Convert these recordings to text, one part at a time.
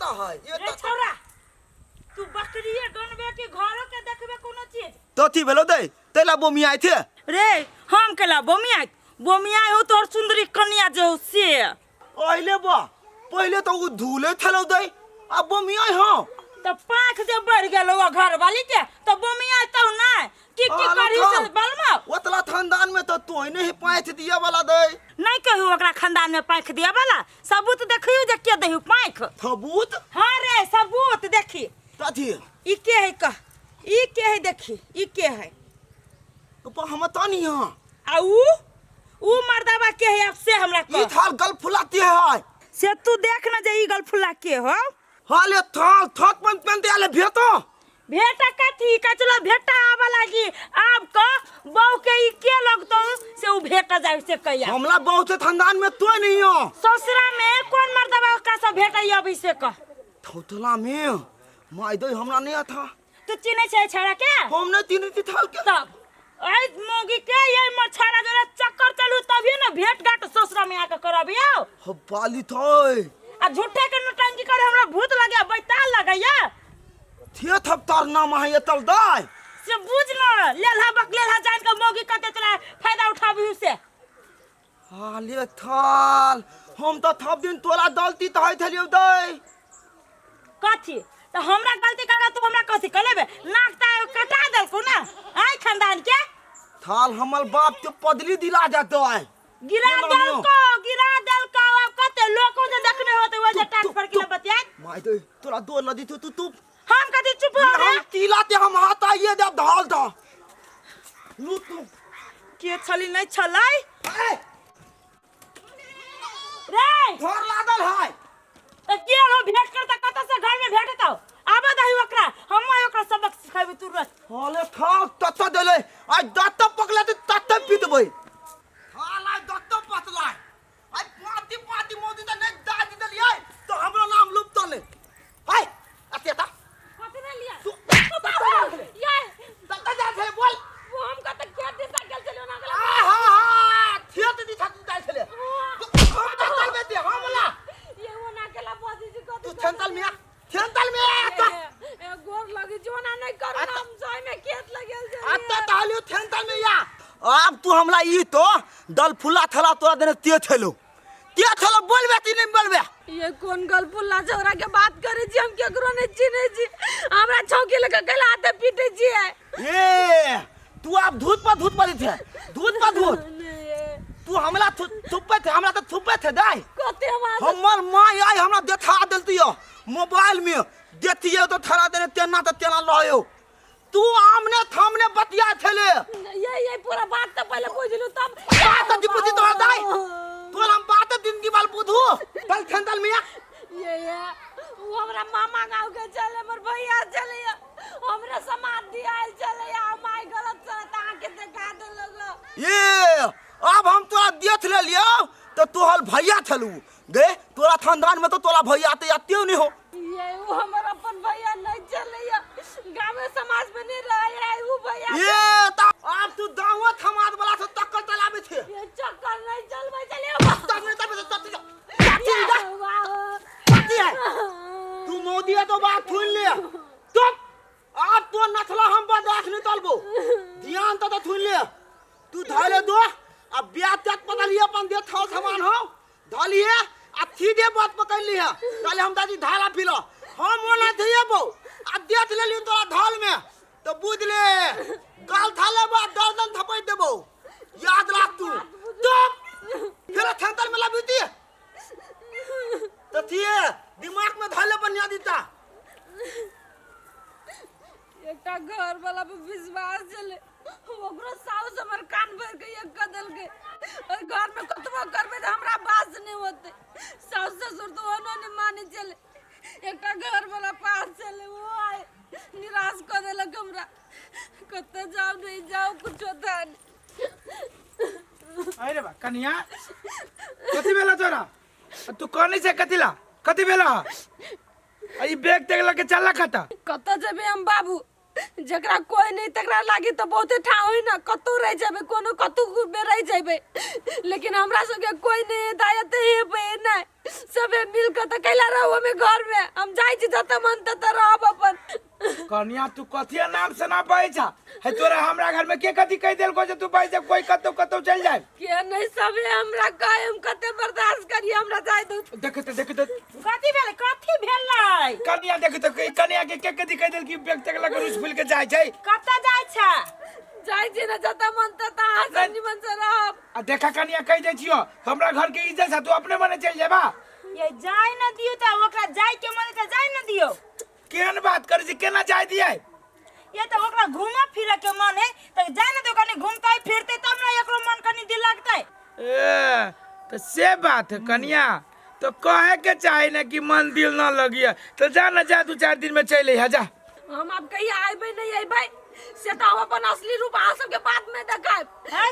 का है ये रे छोरा तू बकरिए गनबे के घरों के देखबे कोनो चीज तो थी भेलो दे तेला बोमी आए थे रे हम केला बोमिया हो तोर सुंदरी कन्या जो से ओइले बा पहले तो उ धूले थलो दे अब बोमी आए हो तो पाख जे बढ़ गेलो घर वाली के तो बोमिया तो ना की करी से बलमा ओतला खानदान में तो तू नहीं पाँच दिया वाला दे नहीं कहू ओकरा खानदान में पाख दिया वाला सबूत देखियो जे के देहु पाख सबूत हां रे सबूत देखी कथी ई के है कह ई के है देखी ई के है तो हम तो नहीं हां आ ऊ मर्दावा के है अब से हमरा को ई थाल गल फुलाती है से तू देख ना जे ई गल फुला के हो हाले थाल थक पन दे आले भेटो भेटा कथी का चलो भेटा आवा लागी अब का बहू के ई के लगतो से ऊ भेटा जाय से कहिया हमला बहुत से खानदान में तो नहीं हो ससुरा में कौन मर्दबा का सब भेटा अभी से कह थोतला में माय दे हमरा नहीं था तू चिने छै छड़ा के हमने तीन थाल के तब आई मोगी के ये मछारा जरा चक्कर चलू तभी ना भेट घाट ससुरा में आके करबियो हो बाली थोय आ झूठे के नटंकी करे हमरा भूत लगे बैताल लगैया थे थप तार नाम है तल दाय से बुझ न लेलहा बकलेलहा जान के मोगी कते तोरा फायदा उठाबी से हाले थाल हम तो थप दिन तोला दलती त है थलियो दे कथी तो हमरा गलती करा तो हमरा कथी कर लेबे नाकता कटा देल को ना आई खानदान के थाल हमल बाप के पदली दिला जातो है गिरा देल को अब कते लोगों जे देखने होते वो जे टाट फड़ के बतिया माय दे तोरा दो नदी तू हम कथी चुप हो रे हम तिलाते हम हाथ आइए दे ढाल दा लू तू के छली नहीं छलाई ए रे घर लागल है त के हो भेट करता कत से घर में भेटतो आबा दही ओकरा हम ओकरा सबक सिखाबे तुरंत हाले थाल तत देले आज दत्त पकला ते तत पीतबै हाल आज दत्त पतला आज पाती मोदी त नहीं दादी दलिए तो हमरो नाम लुप्त ले हाय अतेता कथी ने लिया तू ये दत्त जा छे बोल वो हम कत के दिशा गेल चलो ना गला हा थियत दी छत जाय छले हम दत्त बेते हमला ये वो ना केला पदी जी तू कथी थंतल में तो ए गोर लगी जोना नहीं करू हम जाय में खेत लगेल जे अत्ता तालियो थंतल में या अब तू हमला ई तो दल फुला थला तोरा देने ते थलो बोलबे ती नहीं बोलबे ये कौन गलपुल्ला छोरा के बात करे जी हम केकरो नहीं चिने जी हमरा छौकी लगा गला हाथे पीटे जी है ए तू अब धूत पर थे धूत तू हमला थुपे थे हमरा तो थुपे थे दाई कते हमर मां आई हमरा देखा देलतियो मोबाइल में देखिए तो थरा देने तेना लयो तू आमने थामने बतिया थले ये पूरा बात तो पहले बुझलू तब बात दिपुती तो दाई तू हम बात दिन की बाल बुधू तल थंदल में ये वो हमरा मामा गांव के चले मोर भैया चले हमरा समाज दियाल चले माय गलत चलता के देखा दे लोग ये अब हम तोरा देख ले लियो तो तोहल भैया थलू गे तोरा खानदान में तो तोरा भैया ते आतियो नहीं हो ये वो हमर अपन भैया नहीं चले गांव में समाज में नहीं रहे वो भैया ये ता अब तू दावत समाज वाला से टक्कर चलाबे थे ये चक्कर नहीं चलबे चले तब है तू मोदी है तो बात सुन ले तो अब तो नथला हम बर्दाश्त नहीं तलबो ध्यान तो सुन ले तू धाले दो अब ब्याह तक पता लिया अपन दे थाल सामान हो धालिए आ सीधे बात पकड़ लिया ताले हम दादी धाला पिलो हम मोला दिए बो आ देख ले लियो तोरा धाल में तो बुझ ले गाल थाले बा दर्दन थपै देबो याद रख तू चुप फिर थंतल में लबीती तो थिए दिमाग में धाले बनिया दीता एकटा घर वाला पे विश्वास चले ओकरो साउस हमर कान भर के एक कदल के और घर में कतबो करबे त हमरा बास नहीं होते साउस ससुर तो ओनो नहीं माने चले एकटा घर वाला पास चले वो आए निराश कर देलक हमरा कत जाओ नहीं जाओ कुछ होता अरे बा कन्या कथि बेला तोरा तू कहनी से कथि बेला आई बैग तेग लगे चला खाता कत जेबे हम बाबू जकरा कोई नहीं तकरा लागी तो बहुते ठाव ही ना कतौ रह जाबे कोनो कतौ में रह जाबे लेकिन हमरा संगे कोई नहीं दायत है पे ना सबे मिल के त कैला रहो हमें घर में हम जाई छी जत मन त रहब अपन कन्या तू कथिया नाम से ना बैठा है तोरा हमरा घर में के कथी कह देल को जे तू बैठ जा कोई कतौ कतौ चल जाए के नहीं सबे हमरा कहे हम कते बर्दाश्त करी हमरा जाय दो देख तो कथी भेलै कन्या देख तो कन्या के कथी कह देल कि व्यक्त लग रुस फुल के जाय छै कतऽ जाइ छै जाय छी ना जत मन त आसानी मन से रहब आ देखा कन्या कह दे छियो हमरा घर के इज्जत है तू अपने मने चल जेबा ये जाय न दियो त ओकरा जाय के मन त जाय न दियो केहन बात करे छी केना जाय दियै ये तो ओकरा घूमा फिरे के मन है त जाय न दो कनी घूमतै फिरतै तब न एकरो मन कनी दिल लगतै ए तो से बात है कन्या तो कहे के चाहे ना कि मन दिल ना लगिया तो जा ना जा 2-4 दिन में चले है जा हम अब कहिया आइबे नहीं आइबे से तो हम अपन असली रूप आ सब के बाद में देखाब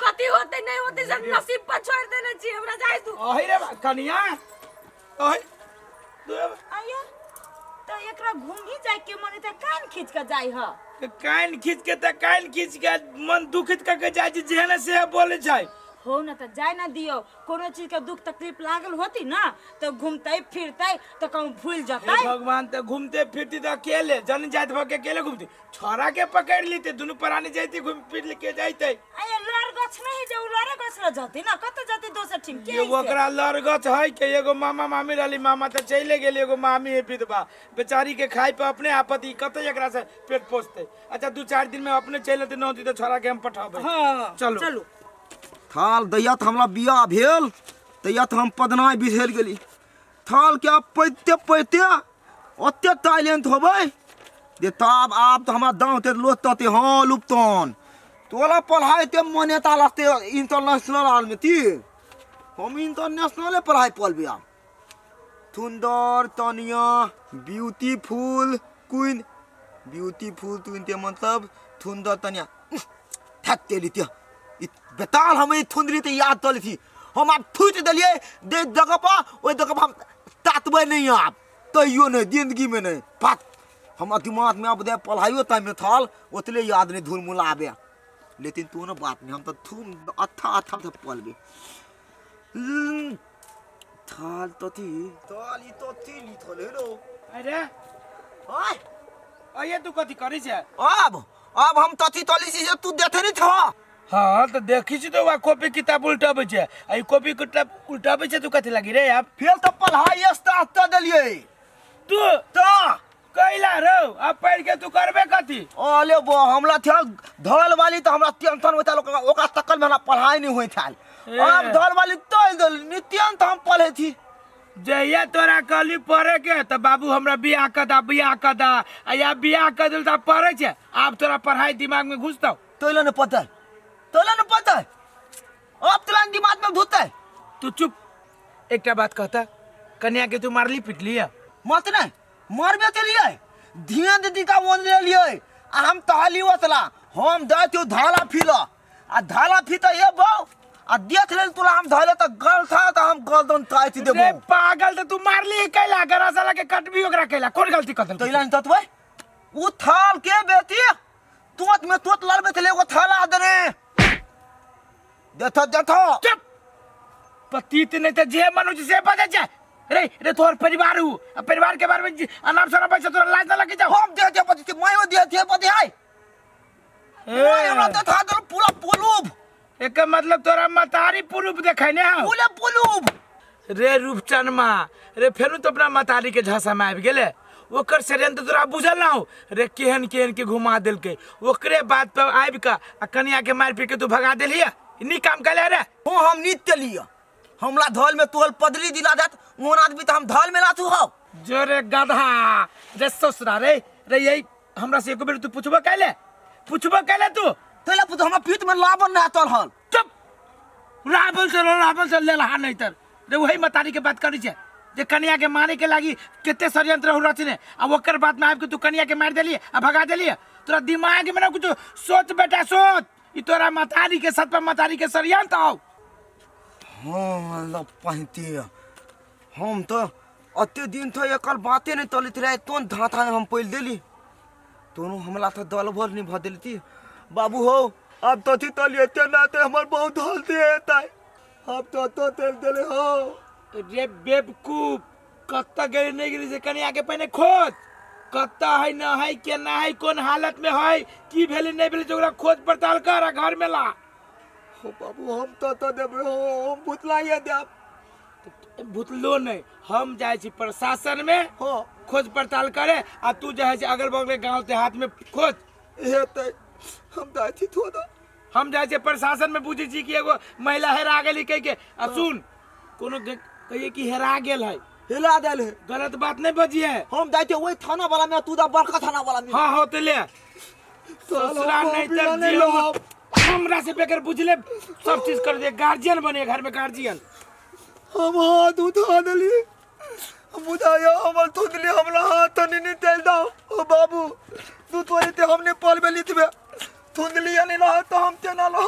कथी होते नहीं होते सब नसीब पर छोड़ देने छी हमरा जाय तू ओही रे कन्या ओही आयो तो एकरा घूमी जाय के मन त कान खींच के जाय ह कान खींच के मन दुखित करके जाय छै जेहन से बोले छै हो न त जाय न दियो कोनो चीज के दुख तकलीफ लागल होती ना तो घूमतै फिरतै तो कहूं भूल जतै भगवान तो घूमते फिरती तो अकेले जन जात भके अकेले घूमती छोरा के पकड़ लीते दोनों प्राणी जाती घूम फिर लेके जाते आये लड़ गछ नहीं जे लड़ गछ र जती ना कत जती दोसर ठिम के ये ओकरा लड़गछ है के एगो मामा मामी रहली मामा तो चले गेल एगो मामी है विधवा बेचारी के खाई पे अपने आपत्ति कत एकरा से पेट पोसते अच्छा 2-4 दिन में अपने चल लेते नौती तो छोरा के हम पठाबे हां चलो चलो थाल दैया त हमरा बियाह भेल तैया त हम पदनाय बिसर गेली थाल के पैते पैते ओते टैलेंट होबै जे तब आप तो हमरा दांव ते लोतते हां लुप्तन तोला पढ़ाई ते मान्यता लाते इंटरनेशनल आल में ती हम इंटरनेशनल पढ़ाई पढ़बे आ सुंदर Tania beautiful queen beautiful queen ते मतलब सुंदर तनिया थकते लिते बेताल हम थुंदरी ते याद तल थी हम आप थूच दलिए दे जगह पर ओई जगह पर हम तातबे नहीं आप तइयो नहीं जिंदगी में नहीं बात हम दिमाग में अब दे पढ़ाइयो टाइम में थाल ओतले याद नहीं धुल मुला आबे लेकिन तू ना बात नहीं हम तो थूम अच्छा से पढ़बे थाल तो थी लिथल हेलो अरे ओए अये तू कथी करै छै अब हम तथी तली से तू देखे नहीं था हाँ तो देखी छी तो वा कॉपी किताब उल्टाबे छै आई कॉपी किताब उल्टाबे छै तू कथी लगी रे आप फेल तो पढ़ाई स्टार्ट कर दलिए तू तो कैला रो अब पढ़ के तू करबे कथी ओले बो हमला थे धल वाली तो हमरा टेंशन होता ओका तकल में हमरा पढ़ाई नहीं होई था अब धल वाली तो नित्यान तो हम पढ़े थी जहिया तोरा कहली पढ़े के तो बाबू हमरा बियाह कर दा आ या बियाह कर दिल त पढ़े छै अब तोरा पढ़ाई दिमाग में घुसतौ तोला न पता अब तोला दिमाग में घुसता तू चुप एकटा बात कहता कन्या के तू मारली पिटली है मत नहीं मरबे के लिए ध्यान दीदी का वन ले लिए आ हम तहली वतला हम दे तू धाला फिला आ धाला फिता ये बो आ देख ले तोला हम धले त गल था त हम गलदन ताई देबो रे पागल त तू मारली कैला गरा साला के कटबी ओकरा कैला कोन गलती कर देल तोला न ततवे उ थाल के बेटी तोत में तोत लड़बे थे एगो थाला दे रे देखो चुप पतित नहीं त जे मनुष्य से बजे छै रे तोर परिवार हु परिवार के बारे में अनाप शनाप पैसा तोरा लाज ना लगे जाओ हम दे पति मैं दे पति है मैं हमरा तो था दर पूरा पुलूब एक मतलब तोरा मतारी पुरूप देखाइने हो पूरा पुलूब रे रूपचनमा रे फेनु तो अपना मतारी के झांसा में आबि गेले ओकर षड्यंत्र तोरा बुझल ना हो रे केहन के घुमा देलके ओकरे बात पे आबि का कन्या के मार पीट के तू भगा देलिया नी काम कैले रे हो हम नित्य लिया हमला धल में तोल पदरी दिला जात मोन आदमी तो हम धल में लाथू हो जो रे गधा रे ससुरा रे यही हमरा से एक बेर तू पूछबो कैले तू तोला पुत हम पीठ में लावन ना तल हल चुप रावल चल ले लहा नहीं तर रे वही मतारी के बात करी छे जे कन्या के मारे के लागी केते षड्यंत्र हो रचने आ ओकर बात में आब के तू कन्या के मार देली आ भगा देली तोरा दिमाग में ना कुछ सोच बेटा सोच ई तोरा मतारी के सत पे मतारी के षड्यंत्र हो हां ल पहती हम तो अते दिन तो एकल बातें नहीं तलित रहे तो धाथा हम पहल देली दोनों हमला तो दल भर नहीं भर थी बाबू हो अब तो थी तलिए नाते हमार बहुत हल्दी है अब तो तेल दिले हो रे बेवकूफ कत्ता गए नहीं गिरी से कनिया के पहले खोज कत्ता है न है के ना है कौन हालत में है की भेले नहीं भेले जोरा खोज पड़ताल कर घर में ला हो बाबू हम तो देबे हो हम भूतलाइए देब भूतलो नहीं हम जाए छी प्रशासन में हो खोज पड़ताल करे आ तू जाए छी अगल बगल गांव देहात में खोज हेतै हम जाए छी थोड़ा हम जाए छी प्रशासन में पूछे छी कि एगो महिला हेरा गेली कह के आ सुन कोनो कहिए कि हेरा गेल है हिला देल है गलत बात नहीं बजिए हम जाए छी वही थाना वाला में तू दा बड़का थाना वाला में हाँ हो तो ले ससुराल नहीं तर जियो हमरा से बेकर बुझले सब चीज कर दे गार्जियन बने घर में गार्जियन हम हाथ उठा दिली बुझाया हमर थुदली हमरा हाथ नहीं तेल दाओ ओ बाबू तू तो हमने पल में लिथबे थुदली नहीं रहा तो हम तेना लो